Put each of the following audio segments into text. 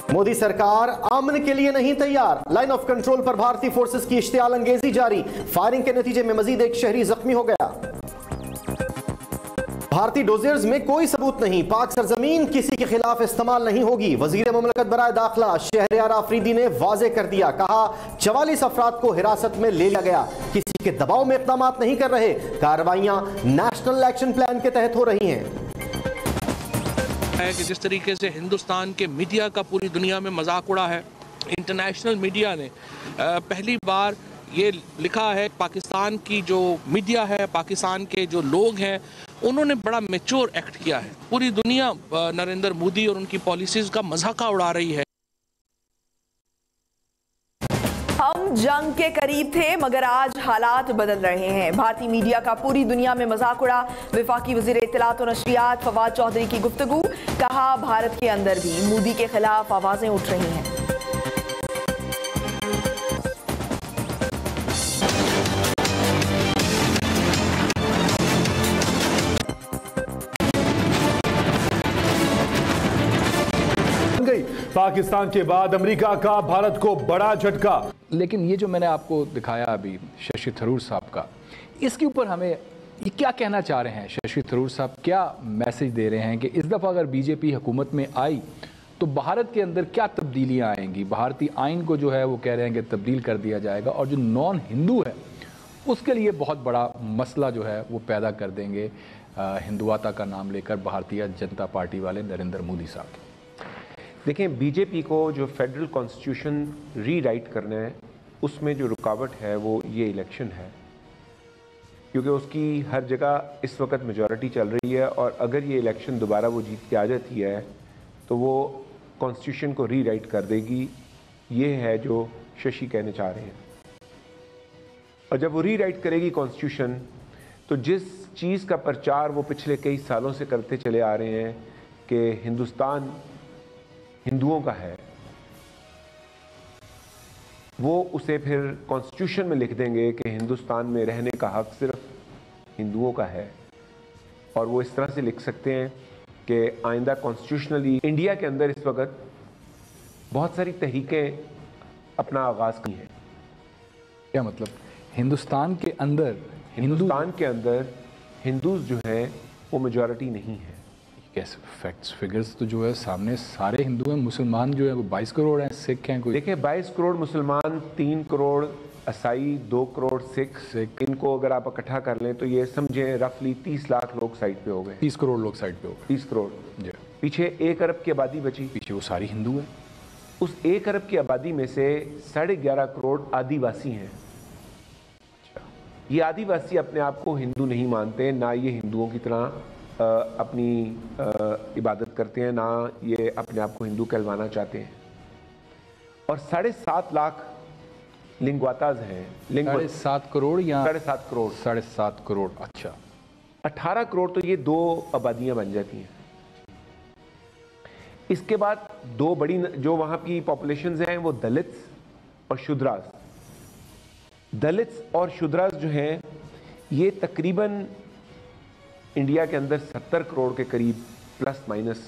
मोदी सरकार अमन के लिए नहीं तैयार। लाइन ऑफ कंट्रोल पर भारतीय फोर्सेस की इश्तियाल अंगेजी जारी। फायरिंग के नतीजे में मजीद एक शहरी जख्मी हो गया। भारतीय डोजर्स में कोई सबूत नहीं, पाक सरजमीन किसी के खिलाफ इस्तेमाल नहीं होगी। वजीर मुमलकत बराए दाखिला शहरयार आफरीदी ने वाजे कर दिया, कहा 44 अफराद को हिरासत में ले लिया गया, किसी के दबाव में इकदाम नहीं कर रहे, कार्रवाइयां नेशनल एक्शन प्लान के तहत हो रही हैं। है कि जिस तरीके से हिंदुस्तान के मीडिया का पूरी दुनिया में मजाक उड़ा है, इंटरनेशनल मीडिया ने पहली बार ये लिखा है, पाकिस्तान की जो मीडिया है, पाकिस्तान के जो लोग हैं, उन्होंने बड़ा मैच्योर एक्ट किया है। पूरी दुनिया नरेंद्र मोदी और उनकी पॉलिसीज का मजाका उड़ा रही है। हम जंग के करीब थे मगर आज हालात बदल रहे हैं। भारतीय मीडिया का पूरी दुनिया में मजाक उड़ा। वफाकी वजीर इत्तलात और नशरियात फवाद चौधरी की गुफ्तगू, कहा भारत के अंदर भी मोदी के खिलाफ आवाजें उठ रही हैं। पाकिस्तान के बाद अमेरिका का भारत को बड़ा झटका। लेकिन ये जो मैंने आपको दिखाया अभी शशि थरूर साहब का, इसके ऊपर हमें ये क्या कहना चाह रहे हैं? शशि थरूर साहब क्या मैसेज दे रहे हैं कि इस दफ़ा अगर बीजेपी हुकूमत में आई तो भारत के अंदर क्या तब्दीलियां आएंगी? भारतीय आइन को जो है वो कह रहे हैं कि तब्दील कर दिया जाएगा, और जो नॉन हिंदू है उसके लिए बहुत बड़ा मसला जो है वो पैदा कर देंगे हिंदुआता का नाम लेकर भारतीय जनता पार्टी वाले नरेंद्र मोदी साहब। देखें, बीजेपी को जो फेडरल कॉन्स्टिट्यूशन रीराइट करना है, उसमें जो रुकावट है वो ये इलेक्शन है, क्योंकि उसकी हर जगह इस वक्त मेजॉरिटी चल रही है, और अगर ये इलेक्शन दोबारा वो जीत के आ जाती है तो वो कॉन्स्टिट्यूशन को रीराइट कर देगी। ये है जो शशि कहने चाह रहे हैं। और जब वो रीराइट करेगी कॉन्स्टिट्यूशन, तो जिस चीज़ का प्रचार वो पिछले कई सालों से करते चले आ रहे हैं कि हिंदुस्तान हिंदुओं का है, वो उसे फिर कॉन्स्टिट्यूशन में लिख देंगे कि हिंदुस्तान में रहने का हक सिर्फ हिंदुओं का है। और वो इस तरह से लिख सकते हैं कि आइंदा कॉन्स्टिट्यूशनली इंडिया के अंदर इस वक्त बहुत सारी तहरीकें अपना आगाज़ की हैं। क्या मतलब? हिंदुस्तान के अंदर हिंदूज जो हैं वो मेजॉरिटी नहीं है। कैसे? फैक्ट्स फिगर्स तो जो है सामने सारे हिंदू हैं, मुसलमान जो है वो 22 करोड़ हैं, सिख हैं कोई। देखिए, 22 करोड़ मुसलमान, 3 करोड़ ईसाई, 2 करोड़ सिख, इनको अगर आप इकट्ठा कर लें तो ये समझें रफली 30 लाख लोग साइड पे हो गए। 30 करोड़ लोग साइड पे हो गए। 30 करोड़ जी। पीछे 1 अरब की आबादी बची। पीछे वो सारी हिंदू है। उस 1 अरब की आबादी में से 11.5 करोड़ आदिवासी हैं। ये आदिवासी अपने आप को हिंदू नहीं मानते, ना ये हिंदुओं की तरह अपनी इबादत करते हैं, ना ये अपने आप को हिंदू कहलवाना चाहते हैं। और 7.5 लाख लिंगवाताज हैं। 7.5 करोड़ या 7.5 करोड़? 7.5 करोड़। अच्छा, 18 करोड़ तो ये 2 आबादियां बन जाती हैं। इसके बाद 2 बड़ी जो वहां की पॉपुलेशंस हैं वो दलित्स और शूद्रास। दलित्स और शूद्रास जो हैं ये तकरीबन इंडिया के अंदर 70 करोड़ के करीब प्लस माइनस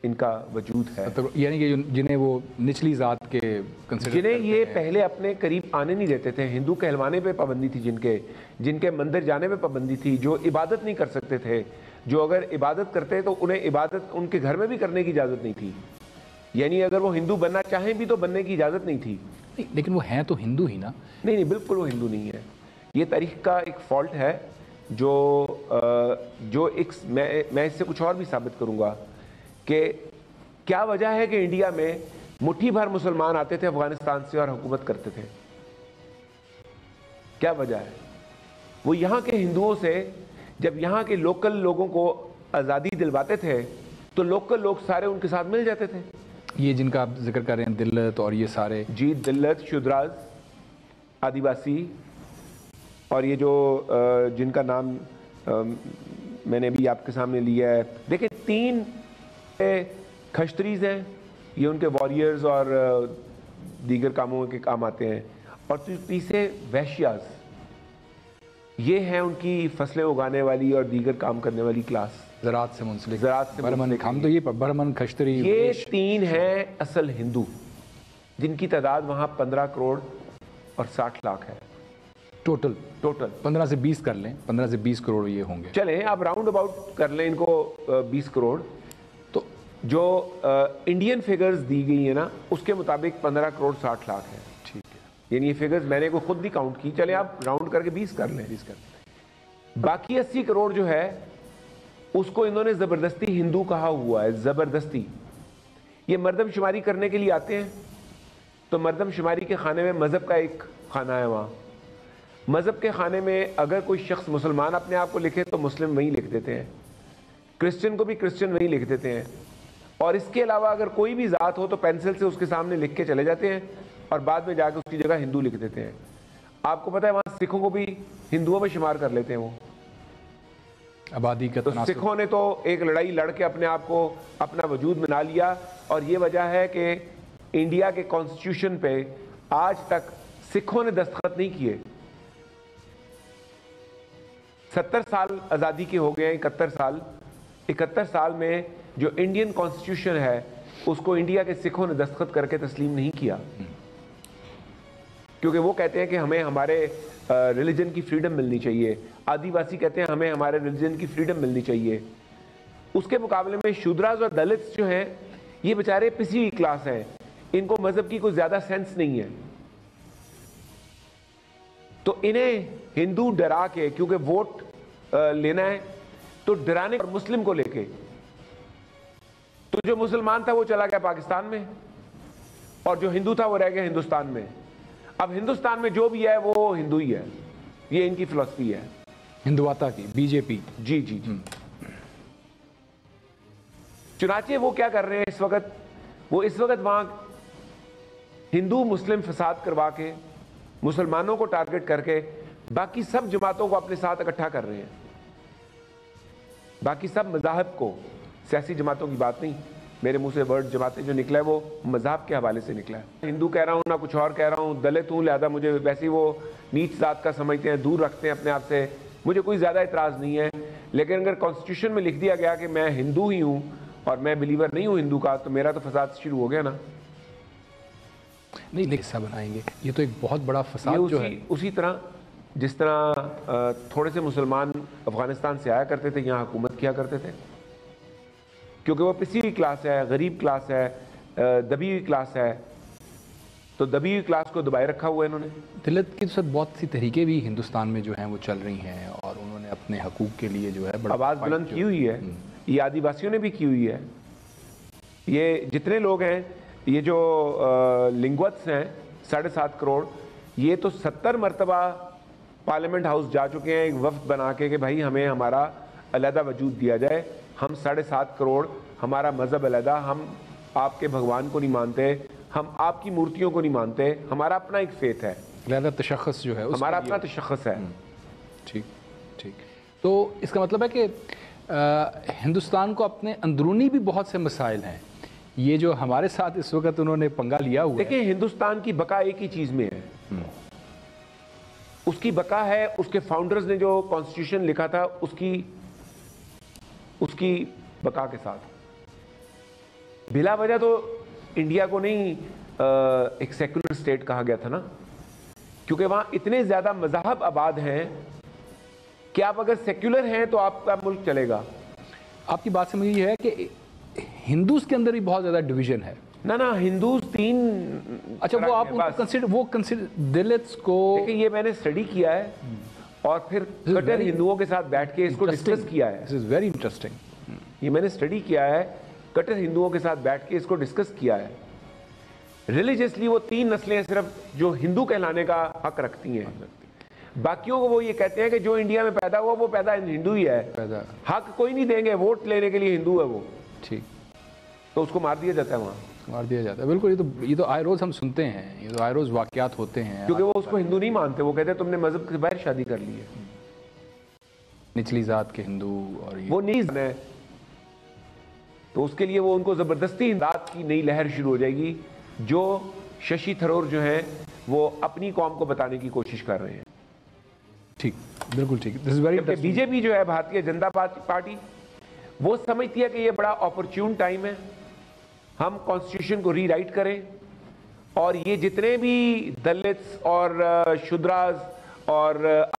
इनका वजूद है। यानी कि जिन्हें वो निचली जात के जिन्हें ये पहले अपने करीब आने नहीं देते थे, हिंदू कहलवाने पे पाबंदी थी, जिनके मंदिर जाने पे पाबंदी थी, जो इबादत नहीं कर सकते थे, जो अगर इबादत करते तो उन्हें इबादत उनके घर में भी करने की इजाज़त नहीं थी। यानी अगर वो हिंदू बनना चाहें भी तो बनने की इजाज़त नहीं थी। लेकिन वो हैं तो हिंदू ही ना? नहीं, बिल्कुल वो हिंदू नहीं है। ये तारीख का एक फॉल्ट है जो एक मैं इससे कुछ और भी साबित करूंगा कि क्या वजह है कि इंडिया में मुट्ठी भर मुसलमान आते थे अफगानिस्तान से और हुकूमत करते थे। क्या वजह है? वो यहाँ के हिंदुओं से जब यहाँ के लोकल लोगों को आज़ादी दिलवाते थे तो लोकल लोग सारे उनके साथ मिल जाते थे। ये जिनका आप जिक्र कर रहे हैं, दिल्लत और ये सारे जी, दिल्लत, शूद्राज, आदिवासी, और ये जो जिनका नाम मैंने भी आपके सामने लिया है। देखिए, 3 खश्तरीज हैं, ये उनके वॉरियर्स और दीगर कामों के काम आते हैं। और तीसरे वैश्याज, ये है उनकी फसलें उगाने वाली और दीगर काम करने वाली क्लास, ज़राअत से मुंसलिक, ज़राअत से बर्मन, मुंसलिक। हम तो ये बर्मन, खश्तरी, ये 3 हैं असल हिंदू, जिनकी तादाद वहाँ 15 करोड़ और 60 लाख है टोटल 15 से 20 कर लें, 15 से 20 करोड़ ये होंगे। चलें आप राउंड अबाउट कर लें इनको 20 करोड़। तो जो इंडियन फिगर्स दी गई है ना, उसके मुताबिक 15 करोड़ 60 लाख है। ठीक है, यानी ये फिगर्स मैंने को खुद नहीं काउंट की, चले आप राउंड करके 20 कर लें। 20 कर लें। बाकी 80 करोड़ जो है उसको इन्होंने ज़बरदस्ती हिंदू कहा हुआ है, ज़बरदस्ती। ये मर्दमशुमारी करने के लिए आते हैं, तो मर्दमशुमारी के खाने में मज़हब का एक खाना है। वहाँ मज़हब के खाने में अगर कोई शख्स मुसलमान अपने आप को लिखे तो मुस्लिम वहीं लिख देते हैं, क्रिश्चियन को भी क्रिश्चियन वहीं लिख देते हैं, और इसके अलावा अगर कोई भी ज़ात हो तो पेंसिल से उसके सामने लिख के चले जाते हैं और बाद में जाकर उसकी जगह हिंदू लिख देते हैं। आपको पता है वहाँ सिखों को भी हिंदुओं में शुमार कर लेते हैं वो। आबादी का तो सिखों ने तो एक लड़ाई लड़ के अपने आप को अपना वजूद बना लिया, और ये वजह है कि इंडिया के कॉन्स्टिट्यूशन पे आज तक सिखों ने दस्तखत नहीं किए। 70 साल आज़ादी के हो गए, 71 साल में जो इंडियन कॉन्स्टिट्यूशन है उसको इंडिया के सिखों ने दस्तखत करके तस्लीम नहीं किया, क्योंकि वो कहते हैं कि हमें हमारे रिलीजन की फ्रीडम मिलनी चाहिए। आदिवासी कहते हैं हमें हमारे रिलीजन की फ्रीडम मिलनी चाहिए। उसके मुकाबले में शूद्रास और दलित्स जो हैं ये बेचारे पिसी हुई क्लास हैं, इनको मजहब की कोई ज्यादा सेंस नहीं है। तो इन्हें हिंदू डरा के, क्योंकि वोट लेना है तो डराने, और मुस्लिम को लेके, तो जो मुसलमान था वो चला गया पाकिस्तान में और जो हिंदू था वो रह गया हिंदुस्तान में। अब हिंदुस्तान में जो भी है वो हिंदू ही है, ये इनकी फिलॉसफी है हिंदुवाता की, बीजेपी। जी जी जी। चुनाचे वो क्या कर रहे हैं इस वक्त, वो इस वक्त वहां हिंदू मुस्लिम फसाद करवा के मुसलमानों को टारगेट करके बाकी सब जमातों को अपने साथ इकट्ठा कर रहे हैं। बाकी सब मज़ाहब को, सियासी जमातों की बात नहीं, मेरे मुंह से वर्ड जमातें जो निकला है वो मज़हब के हवाले से निकला है। हिंदू कह रहा हूँ ना कुछ और कह रहा हूँ, दलित हूँ लिहाजा मुझे वैसे ही वो नीच जात का समझते हैं, दूर रखते हैं अपने आप से, मुझे कोई ज़्यादा इतराज़ नहीं है। लेकिन अगर कॉन्स्टिट्यूशन में लिख दिया गया कि मैं हिंदू ही हूँ और मैं बिलीवर नहीं हूँ हिंदू का, तो मेरा तो फसाद शुरू हो गया ना। नहीं, हिस्सा बनाएंगे, ये तो एक बहुत बड़ा फसाद जो है। उसी तरह जिस तरह थोड़े से मुसलमान अफगानिस्तान से आया करते थे, यहाँ हुकूमत किया करते थे, क्योंकि वो पिसी हुई क्लास है, गरीब क्लास है, दबी हुई क्लास है, तो दबी हुई क्लास को दबाए रखा हुआ है इन्होंने। दलित की तो बहुत सी तरीके भी हिंदुस्तान में जो हैं वो चल रही हैं, और उन्होंने अपने हकूक के लिए जो है आवाज़ बुलंद की हुई है। ये आदिवासियों ने भी की हुई है। ये जितने लोग हैं, ये जो लिंग्वत्स हैं 7.5 करोड़, ये तो 70 मरतबा पार्लियामेंट हाउस जा चुके हैं एक वफ्द बना के कि भाई हमें हमारा अलहदा वजूद दिया जाए, हम 7.5 करोड़, हमारा मज़हब अलहदा, हम आपके भगवान को नहीं मानते, हम आपकी मूर्तियों को नहीं मानते, हमारा अपना एक फेथ है, अलहदा तशख़्ख़ुस जो है हमारा अपना तशख़्ख़ुस है। ठीक ठीक। तो इसका मतलब है कि हिंदुस्तान को अपने अंदरूनी भी बहुत से मसाइल हैं। ये जो हमारे साथ इस वक्त उन्होंने पंगा लिया हुआ है, देखिए हिंदुस्तान की बका एक ही चीज़ में है, उसकी बका है उसके फाउंडर्स ने जो कॉन्स्टिट्यूशन लिखा था उसकी बका के साथ। बिला वजह तो इंडिया को नहीं एक सेक्युलर स्टेट कहा गया था ना, क्योंकि वहां इतने ज्यादा मज़हब आबाद हैं कि आप अगर सेक्युलर हैं तो आपका मुल्क चलेगा। आपकी बात से मुझे ये है कि हिंदूज के अंदर भी बहुत ज्यादा डिवीजन है ना हिंदूज 3। अच्छा, वो आप कंसिडर दलित्स को, देखिए ये मैंने स्टडी किया है और फिर कट्टर हिंदुओं के साथ बैठ के इसको डिस्कस किया है। This is very interesting. ये मैंने स्टडी किया है, कट्टर हिंदुओं के साथ बैठ के इसको डिस्कस किया है। रिलीजियसली वो 3 नस्लें सिर्फ जो हिंदू कहलाने का हक रखती हैं, बाकियों को वो ये कहते हैं कि जो इंडिया में पैदा हुआ वो पैदा हिंदू ही है, हक कोई नहीं देंगे, वोट लेने के लिए हिंदू है वो। ठीक, तो उसको मार दिया जाता है, वहाँ मार दिया जाता है। बिल्कुल, ये तो आए रोज हम सुनते हैं, ये तो आए रोज वाकयात होते हैं, क्योंकि वो उसको हिंदू नहीं मानते, वो कहते हैं तुमने मजहब के बाहर शादी कर ली है, निचली जात के हिंदू, और वो नीच है। तो उसके लिए वो उनको जबरदस्ती इमदाद की नई लहर शुरू हो जाएगी, जो शशि थरूर जो हैं वो अपनी कौम को बताने की कोशिश कर रहे हैं। ठीक, बिल्कुल ठीक। This is very interesting. BJP जो है, भारतीय जनता पार्टी, वो समझती है कि ये बड़ा अपॉर्चून टाइम है, हम कॉन्स्टिट्यूशन को रीराइट करें और ये जितने भी दलित्स और शूद्रास और